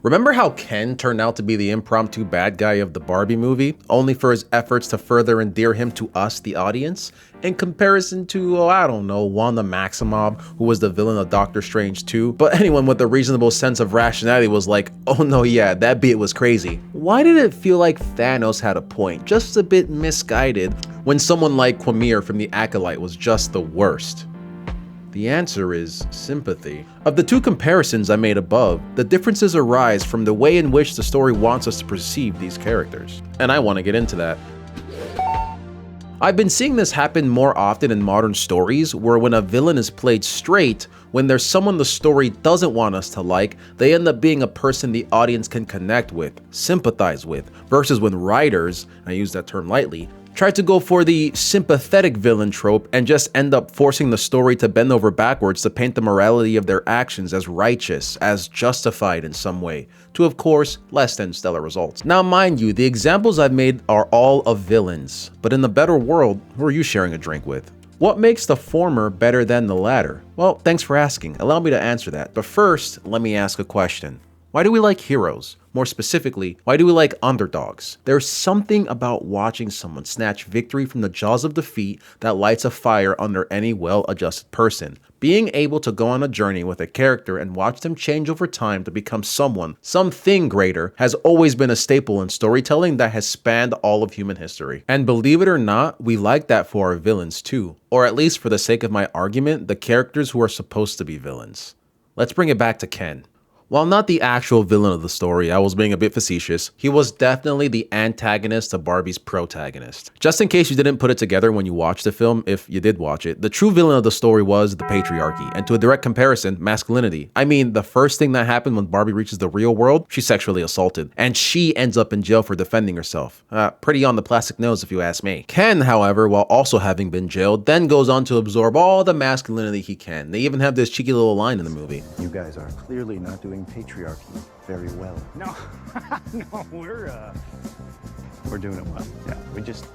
Remember how Ken turned out to be the impromptu bad guy of the Barbie movie, only for his efforts to further endear him to us, the audience? In comparison to, I don't know, Wanda Maximoff, who was the villain of Doctor Strange 2, but anyone with a reasonable sense of rationality was like, oh no, yeah, that bit was crazy. Why did it feel like Thanos had a point, just a bit misguided, when someone like Quamir from The Acolyte was just the worst? The answer is sympathy. Of the two comparisons I made above, the differences arise from the way in which the story wants us to perceive these characters. And I want to get into that. I've been seeing this happen more often in modern stories, where when a villain is played straight, when there's someone the story doesn't want us to like, they end up being a person the audience can connect with, sympathize with, versus when writers, I use that term lightly, try to go for the sympathetic villain trope and just end up forcing the story to bend over backwards to paint the morality of their actions as righteous, as justified in some way, to of course less than stellar results. Now mind you, the examples I've made are all of villains, but in the better world, who are you sharing a drink with? What makes the former better than the latter? Well, thanks for asking. Allow me to answer that. But first, let me ask a question. Why do we like heroes? More specifically, why do we like underdogs? There's something about watching someone snatch victory from the jaws of defeat that lights a fire under any well-adjusted person. Being able to go on a journey with a character and watch them change over time to become something greater, has always been a staple in storytelling that has spanned all of human history. And believe it or not, we like that for our villains too. Or at least for the sake of my argument, the characters who are supposed to be villains. Let's bring it back to Ken. While not the actual villain of the story, I was being a bit facetious, he was definitely the antagonist to Barbie's protagonist. Just in case you didn't put it together when you watched the film, if you did watch it, the true villain of the story was the patriarchy, and to a direct comparison, masculinity. I mean, the first thing that happened when Barbie reaches the real world, she's sexually assaulted, and she ends up in jail for defending herself. Pretty on the plastic nose if you ask me. Ken, however, while also having been jailed, then goes on to absorb all the masculinity he can. They even have this cheeky little line in the movie. You guys are clearly not doing patriarchy very well. No, no, we're doing it well. Yeah, we just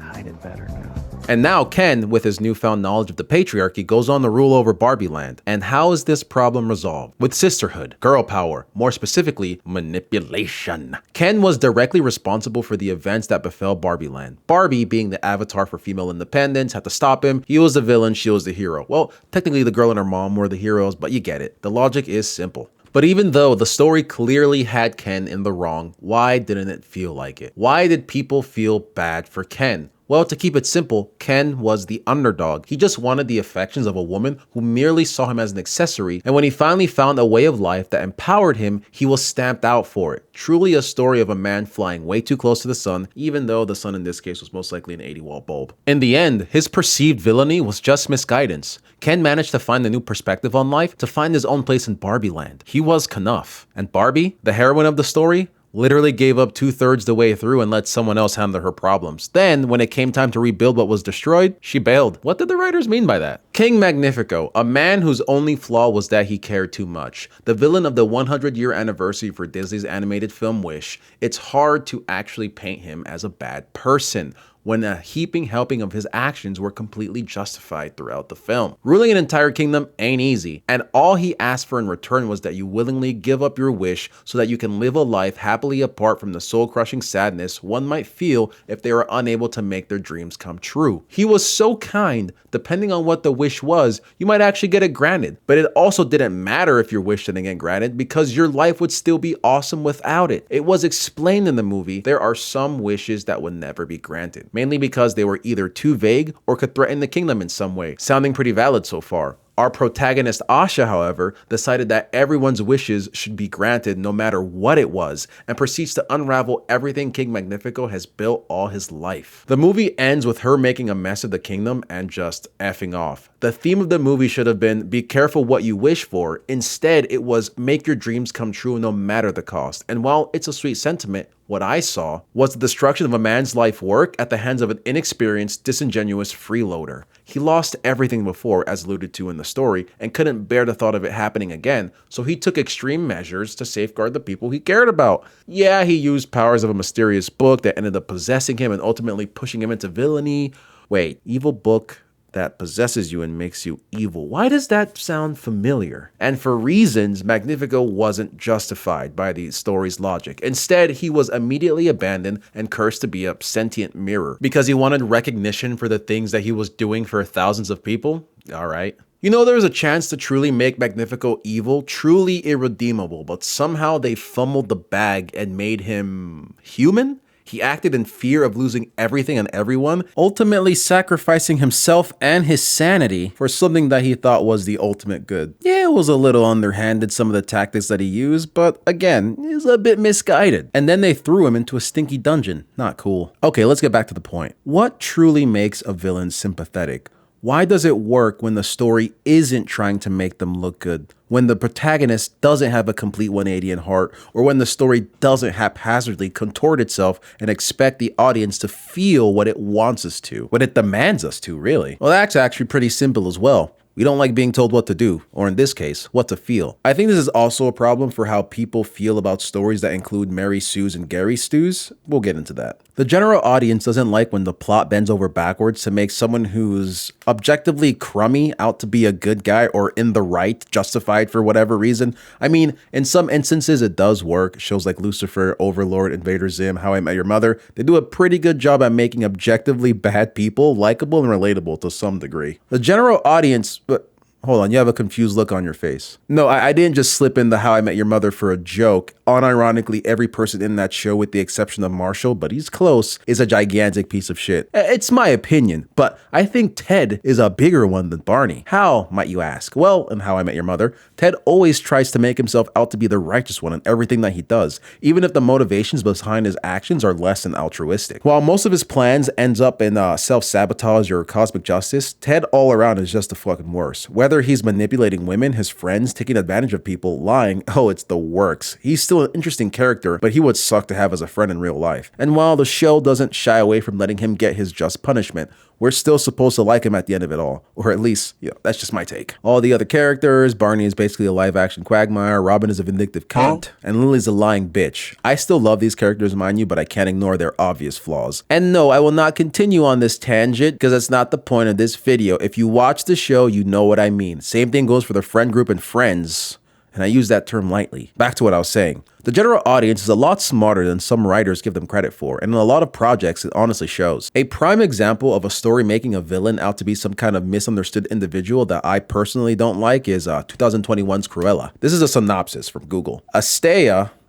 hide it better now. And now Ken, with his newfound knowledge of the patriarchy, goes on to rule over Barbie Land. And how is this problem resolved? With sisterhood, girl power, more specifically, manipulation. Ken was directly responsible for the events that befell Barbie Land. Barbie, being the avatar for female independence, had to stop him. He was the villain, she was the hero. Well, technically the girl and her mom were the heroes, but you get it. The logic is simple. But even though the story clearly had Ken in the wrong, why didn't it feel like it? Why did people feel bad for Ken? Well, to keep it simple, Ken was the underdog. He just wanted the affections of a woman who merely saw him as an accessory, and when he finally found a way of life that empowered him, he was stamped out for it. Truly a story of a man flying way too close to the sun, even though the sun in this case was most likely an 80-watt bulb. In the end, his perceived villainy was just misguidance. Ken managed to find a new perspective on life, to find his own place in Barbie Land. He was Knuff. And Barbie, the heroine of the story, literally gave up 2/3 the way through and let someone else handle her problems. Then, when it came time to rebuild what was destroyed, she bailed. What did the writers mean by that? King Magnifico, a man whose only flaw was that he cared too much. The villain of the 100-year anniversary for Disney's animated film Wish, it's hard to actually paint him as a bad person when a heaping helping of his actions were completely justified throughout the film. Ruling an entire kingdom ain't easy, and all he asked for in return was that you willingly give up your wish so that you can live a life happily apart from the soul-crushing sadness one might feel if they were unable to make their dreams come true. He was so kind, depending on what the wish was, you might actually get it granted, but it also didn't matter if your wish didn't get granted because your life would still be awesome without it. It was explained in the movie, there are some wishes that would never be granted, mainly because they were either too vague or could threaten the kingdom in some way, sounding pretty valid so far. Our protagonist Asha, however, decided that everyone's wishes should be granted no matter what it was, and proceeds to unravel everything King Magnifico has built all his life. The movie ends with her making a mess of the kingdom and just effing off. The theme of the movie should have been, be careful what you wish for. Instead, it was, make your dreams come true no matter the cost. And while it's a sweet sentiment, what I saw was the destruction of a man's life work at the hands of an inexperienced, disingenuous freeloader. He lost everything before, as alluded to in the story, and couldn't bear the thought of it happening again, so he took extreme measures to safeguard the people he cared about. Yeah, he used powers of a mysterious book that ended up possessing him and ultimately pushing him into villainy. Wait, evil book, that possesses you and makes you evil. Why does that sound familiar? And for reasons Magnifico wasn't justified by the story's logic. Instead, he was immediately abandoned and cursed to be a sentient mirror because he wanted recognition for the things that he was doing for thousands of people. All right. You know, there was a chance to truly make Magnifico evil, truly irredeemable, but somehow they fumbled the bag and made him human? He acted in fear of losing everything and everyone, ultimately sacrificing himself and his sanity for something that he thought was the ultimate good. Yeah, it was a little underhanded, some of the tactics that he used, but again, is a bit misguided. And then they threw him into a stinky dungeon. Not cool. Okay, let's get back to the point. What truly makes a villain sympathetic? Why does it work when the story isn't trying to make them look good? When the protagonist doesn't have a complete 180 in heart, or when the story doesn't haphazardly contort itself and expect the audience to feel what it wants us to, what it demands us to, really? Well, that's actually pretty simple as well. We don't like being told what to do, or in this case, what to feel. I think this is also a problem for how people feel about stories that include Mary Sue's and Gary Stu's. We'll get into that. The general audience doesn't like when the plot bends over backwards to make someone who's objectively crummy out to be a good guy or in the right, justified for whatever reason. I mean, in some instances it does work. Shows like Lucifer, Overlord, Invader Zim, How I Met Your Mother, they do a pretty good job at making objectively bad people likable and relatable to some degree. The general audience, but hold on, you have a confused look on your face. No, I didn't just slip in the How I Met Your Mother for a joke. Unironically, every person in that show, with the exception of Marshall, but he's close, is a gigantic piece of shit. It's my opinion, but I think Ted is a bigger one than Barney. How, might you ask? Well, in How I Met Your Mother, Ted always tries to make himself out to be the righteous one in everything that he does, even if the motivations behind his actions are less than altruistic. While most of his plans ends up in self-sabotage or cosmic justice, Ted all around is just the fucking worst. Whether he's manipulating women, his friends, taking advantage of people, lying, oh, it's the works. He's still an interesting character, but he would suck to have as a friend in real life. And while the show doesn't shy away from letting him get his just punishment, we're still supposed to like him at the end of it all. Or at least, that's just my take. All the other characters, Barney is basically a live-action quagmire, Robin is a vindictive cunt, and Lily's a lying bitch. I still love these characters, mind you, but I can't ignore their obvious flaws. And no, I will not continue on this tangent, because that's not the point of this video. If you watch the show, you know what I mean. Same thing goes for the friend group and Friends, and I use that term lightly. Back to what I was saying. The general audience is a lot smarter than some writers give them credit for, and in a lot of projects it honestly shows. A prime example of a story making a villain out to be some kind of misunderstood individual that I personally don't like is 2021's Cruella. This is a synopsis from Google. Estella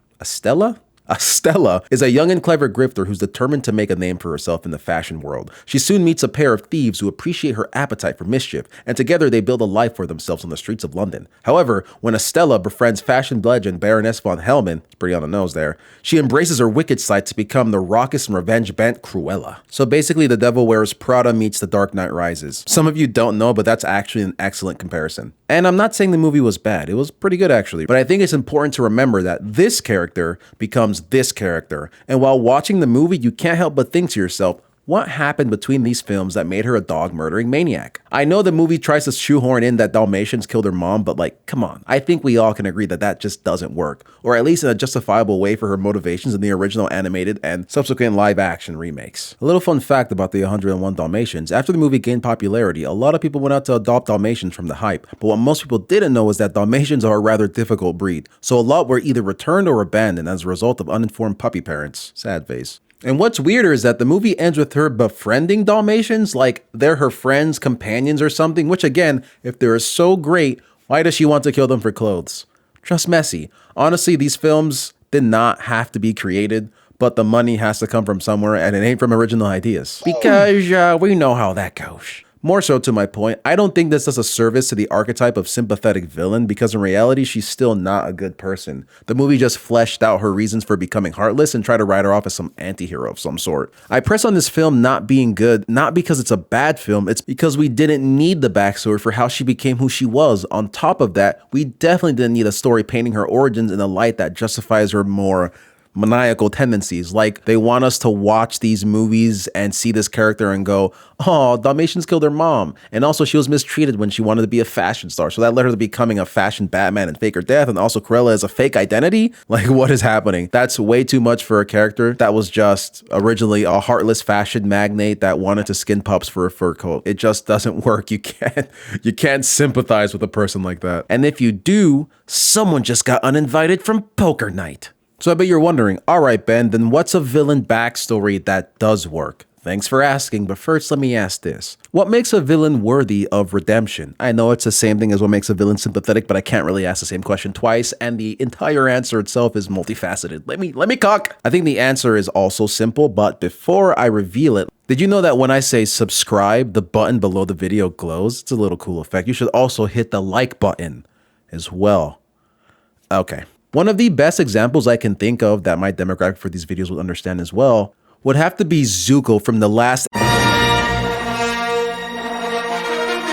is a young and clever grifter who's determined to make a name for herself in the fashion world. She soon meets a pair of thieves who appreciate her appetite for mischief, and together they build a life for themselves on the streets of London. However, when Estella befriends fashion legend Baroness von Hellman, it's pretty on the nose there, she embraces her wicked side to become the raucous and revenge-bent Cruella. So basically, The Devil Wears Prada meets The Dark Knight Rises. Some of you don't know, but that's actually an excellent comparison. And I'm not saying the movie was bad. It was pretty good, actually. But I think it's important to remember that this character becomes this character. And while watching the movie, you can't help but think to yourself, what happened between these films that made her a dog-murdering maniac? I know the movie tries to shoehorn in that Dalmatians killed her mom, but like, come on. I think we all can agree that that just doesn't work. Or at least in a justifiable way for her motivations in the original animated and subsequent live-action remakes. A little fun fact about the 101 Dalmatians. After the movie gained popularity, a lot of people went out to adopt Dalmatians from the hype. But what most people didn't know is that Dalmatians are a rather difficult breed. So a lot were either returned or abandoned as a result of uninformed puppy parents. Sad face. And what's weirder is that the movie ends with her befriending Dalmatians, like they're her friends, companions or something, which again, if they're so great, why does she want to kill them for clothes? Just messy. Honestly, these films did not have to be created, but the money has to come from somewhere and it ain't from original ideas. Because we know how that goes. More so to my point, I don't think this does a service to the archetype of sympathetic villain because in reality, she's still not a good person. The movie just fleshed out her reasons for becoming heartless and tried to write her off as some anti-hero of some sort. I press on this film not being good, not because it's a bad film, it's because we didn't need the backstory for how she became who she was. On top of that, we definitely didn't need a story painting her origins in a light that justifies her more maniacal tendencies. Like they want us to watch these movies and see this character and go, oh, Dalmatians killed her mom. And also she was mistreated when she wanted to be a fashion star. So that led her to becoming a fashion Batman and fake her death. And also Cruella is a fake identity. Like what is happening? That's way too much for a character that was just originally a heartless fashion magnate that wanted to skin pups for a fur coat. It just doesn't work. You can't sympathize with a person like that. And if you do, someone just got uninvited from poker night. So I bet you're wondering, all right, Ben, then what's a villain backstory that does work? Thanks for asking, but first let me ask this. What makes a villain worthy of redemption? I know it's the same thing as what makes a villain sympathetic, but I can't really ask the same question twice, and the entire answer itself is multifaceted. Let me cock. I think the answer is also simple, but before I reveal it, did you know that when I say subscribe, the button below the video glows? It's a little cool effect. You should also hit the like button as well. Okay. One of the best examples I can think of that my demographic for these videos would understand as well would have to be Zuko from the last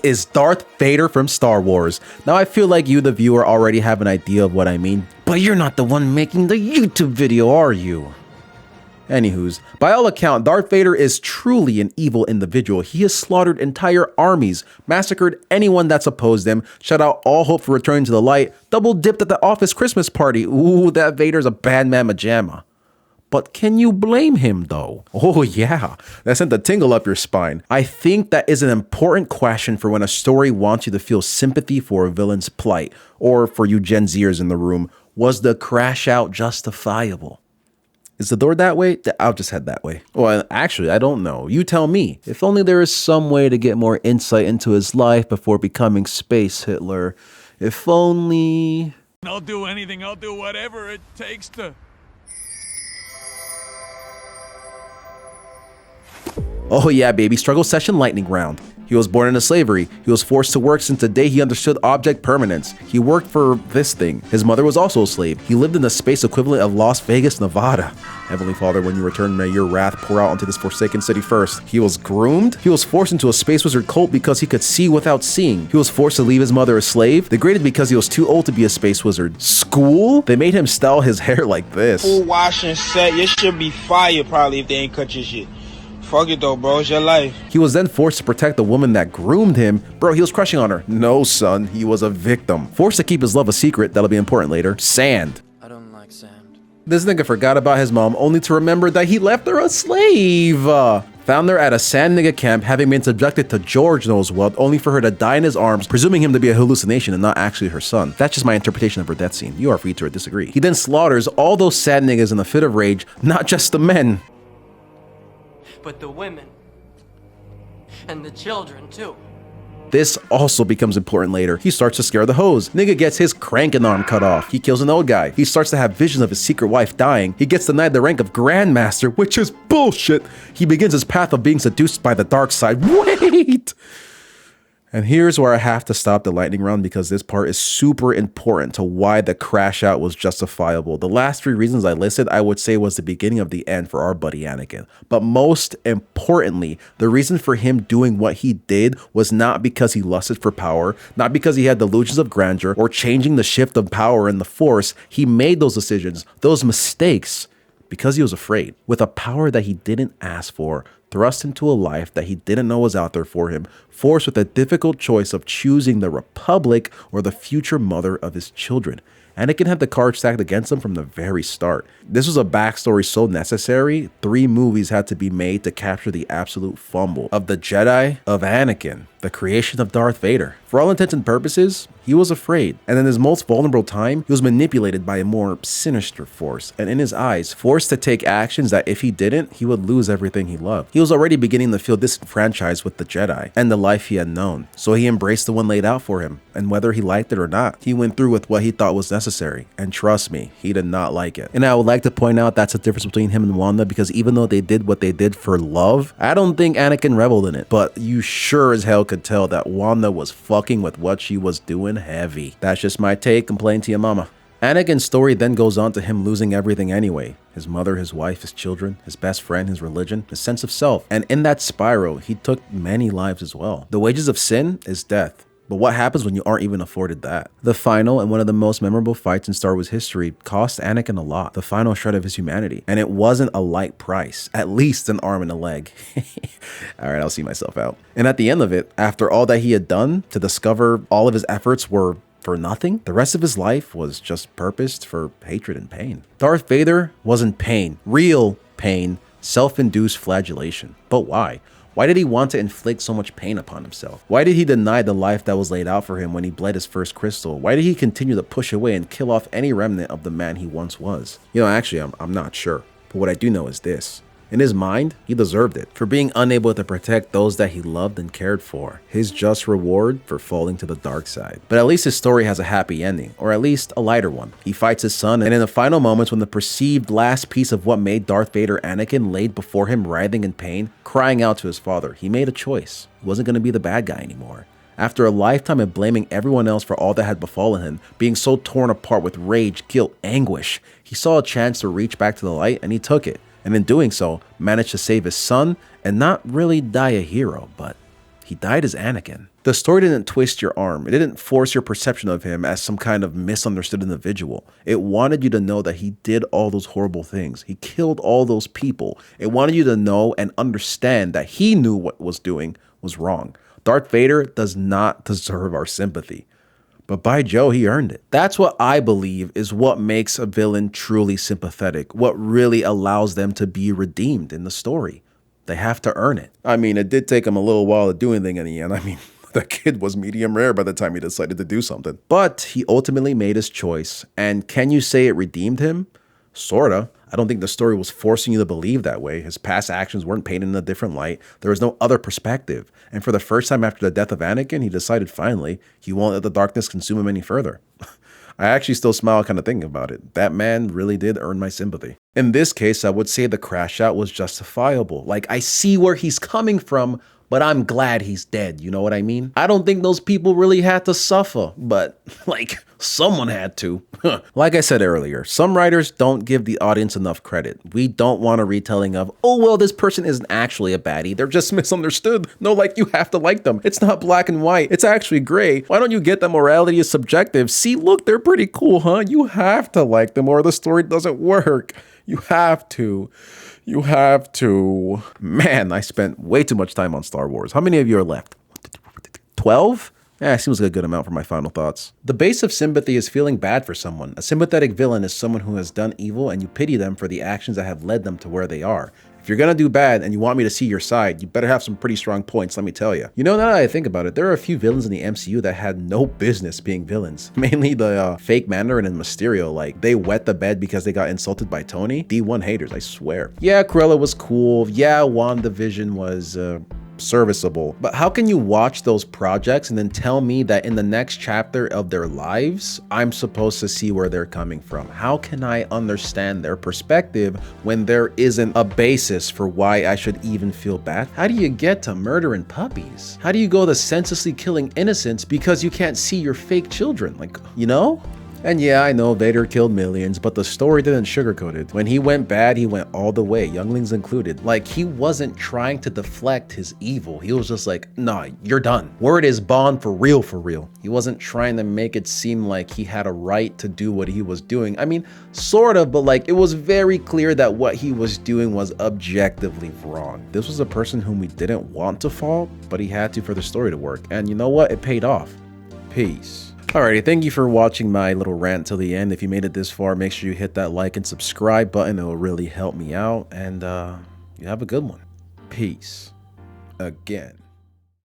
is Darth Vader from Star Wars. Now I feel like you, the viewer, already have an idea of what I mean, but you're not the one making the YouTube video, are you? Anywho's, by all account, Darth Vader is truly an evil individual. He has slaughtered entire armies, massacred anyone that's opposed him, shut out all hope for returning to the light, double dipped at the office Christmas party. Ooh, that Vader's a bad mamma jamma. But can you blame him though? Oh yeah, that sent a tingle up your spine. I think that is an important question for when a story wants you to feel sympathy for a villain's plight, or for you Gen Zers in the room, was the crash out justifiable? Is the door that way? I'll just head that way. Well, actually, I don't know. You tell me. If only there is some way to get more insight into his life before becoming Space Hitler. If only... I'll do anything. I'll do whatever it takes to... Oh yeah, baby. Struggle session lightning round. He was born into slavery. He was forced to work since the day he understood object permanence. He worked for this thing. His mother was also a slave. He lived in the space equivalent of Las Vegas, Nevada. Heavenly Father, when you return, may your wrath pour out onto this forsaken city first. He was groomed. He was forced into a space wizard cult because he could see without seeing. He was forced to leave his mother a slave. Degraded because he was too old to be a space wizard. School? They made him style his hair like this. Full wash and set. You should be fired probably if they ain't cut your shit. Fuck it though, bro. It's your life. He was then forced to protect the woman that groomed him. Bro, he was crushing on her. No, son. He was a victim. Forced to keep his love a secret. That'll be important later. Sand. I don't like sand. This nigga forgot about his mom only to remember that he left her a slave. Found her at a sand nigga camp having been subjected to George knows what, only for her to die in his arms, presuming him to be a hallucination and not actually her son. That's just my interpretation of her death scene. You are free to disagree. He then slaughters all those sad niggas in a fit of rage, not just the men. But the women and the children too. This also becomes important later. He starts to scare the hoes. Nigga gets his cranking arm cut off. He kills an old guy. He starts to have visions of his secret wife dying. He gets denied the rank of Grandmaster, which is bullshit. He begins his path of being seduced by the dark side. Wait! And here's where I have to stop the lightning round because this part is super important to why the crash out was justifiable. The last three reasons I listed, I would say was the beginning of the end for our buddy Anakin. But most importantly, the reason for him doing what he did was not because he lusted for power, not because he had delusions of grandeur or changing the shift of power in the Force. He made those decisions, those mistakes, because he was afraid. With a power that he didn't ask for, thrust into a life that he didn't know was out there for him, forced with a difficult choice of choosing the Republic or the future mother of his children. Anakin had the cards stacked against him from the very start. This was a backstory so necessary, 3 movies had to be made to capture the absolute fumble of the Jedi, of Anakin, the creation of Darth Vader. For all intents and purposes, he was afraid, and in his most vulnerable time, he was manipulated by a more sinister force, and in his eyes, forced to take actions that if he didn't, he would lose everything he loved. He was already beginning to feel disenfranchised with the Jedi, and the life he had known, so he embraced the one laid out for him, and whether he liked it or not, he went through with what he thought was necessary, and trust me, he did not like it. And I would like to point out that's the difference between him and Wanda, because even though they did what they did for love, I don't think Anakin reveled in it, but you sure as hell could tell that Wanda was fucking with what she was doing heavy. That's just my take. Complain to your mama. Anakin's story then goes on to him losing everything anyway. His mother, his wife, his children, his best friend, his religion, his sense of self. And in that spiral, he took many lives as well. The wages of sin is death. But what happens when you aren't even afforded that? The final and one of the most memorable fights in Star Wars history cost Anakin a lot, the final shred of his humanity. And it wasn't a light price, at least an arm and a leg. All right, I'll see myself out. And at the end of it, after all that he had done to discover all of his efforts were for nothing, the rest of his life was just purposed for hatred and pain. Darth Vader wasn't pain, real pain, self-induced flagellation. But why? Why did he want to inflict so much pain upon himself? Why did he deny the life that was laid out for him when he bled his first crystal? Why did he continue to push away and kill off any remnant of the man he once was? You know, actually, I'm not sure. But what I do know is this. In his mind, he deserved it for being unable to protect those that he loved and cared for. His just reward for falling to the dark side. But at least his story has a happy ending, or at least a lighter one. He fights his son, and in the final moments when the perceived last piece of what made Darth Vader Anakin laid before him writhing in pain, crying out to his father, he made a choice. He wasn't going to be the bad guy anymore. After a lifetime of blaming everyone else for all that had befallen him, being so torn apart with rage, guilt, anguish, he saw a chance to reach back to the light, and he took it. And in doing so, managed to save his son and not really die a hero, but he died as Anakin. The story didn't twist your arm. It didn't force your perception of him as some kind of misunderstood individual. It wanted you to know that he did all those horrible things. He killed all those people. It wanted you to know and understand that he knew what was doing was wrong. Darth Vader does not deserve our sympathy. But by Joe, he earned it. That's what I believe is what makes a villain truly sympathetic, what really allows them to be redeemed in the story. They have to earn it. I mean, it did take him a little while to do anything in the end. I mean, the kid was medium rare by the time he decided to do something. But he ultimately made his choice. And can you say it redeemed him? Sorta. I don't think the story was forcing you to believe that way. His past actions weren't painted in a different light. There was no other perspective. And for the first time after the death of Anakin, he decided finally he won't let the darkness consume him any further. I actually still smile kind of thinking about it. That man really did earn my sympathy. In this case, I would say the crash out was justifiable. Like, I see where he's coming from, but I'm glad he's dead. You know what I mean? I don't think those people really had to suffer, but like, someone had to. Like I said earlier, some writers don't give the audience enough credit. We don't want a retelling of, oh, well, this person isn't actually a baddie. They're just misunderstood. No, like, you have to like them. It's not black and white. It's actually gray. Why don't you get that morality is subjective? See, look, they're pretty cool, huh? You have to like them or the story doesn't work. You have to. You have to. Man, I spent way too much time on Star Wars. How many of you are left? 12? Yeah, seems like a good amount for my final thoughts. The base of sympathy is feeling bad for someone. A sympathetic villain is someone who has done evil and you pity them for the actions that have led them to where they are. If you're gonna do bad and you want me to see your side, you better have some pretty strong points, let me tell you. You know, now that I think about it, there are a few villains in the MCU that had no business being villains. Mainly the fake Mandarin and Mysterio, like, they wet the bed because they got insulted by Tony. D1 haters, I swear. Yeah, Cruella was cool. Yeah, WandaVision was, serviceable. But how can you watch those projects and then tell me that in the next chapter of their lives, I'm supposed to see where they're coming from? How can I understand their perspective when there isn't a basis for why I should even feel bad? How do you get to murdering puppies? How do you go to senselessly killing innocents because you can't see your fake children? Like, you know? And yeah, I know Vader killed millions, but the story didn't sugarcoat it. When he went bad, he went all the way, younglings included. Like, he wasn't trying to deflect his evil. He was just like, nah, you're done. Word is bond for real, for real. He wasn't trying to make it seem like he had a right to do what he was doing. I mean, sort of, but like, it was very clear that what he was doing was objectively wrong. This was a person whom we didn't want to fall, but he had to for the story to work. And you know what? It paid off. Peace. Alrighty, thank you for watching my little rant till the end. If you made it this far, make sure you hit that like and subscribe button. It will really help me out. And you have a good one. Peace. Again.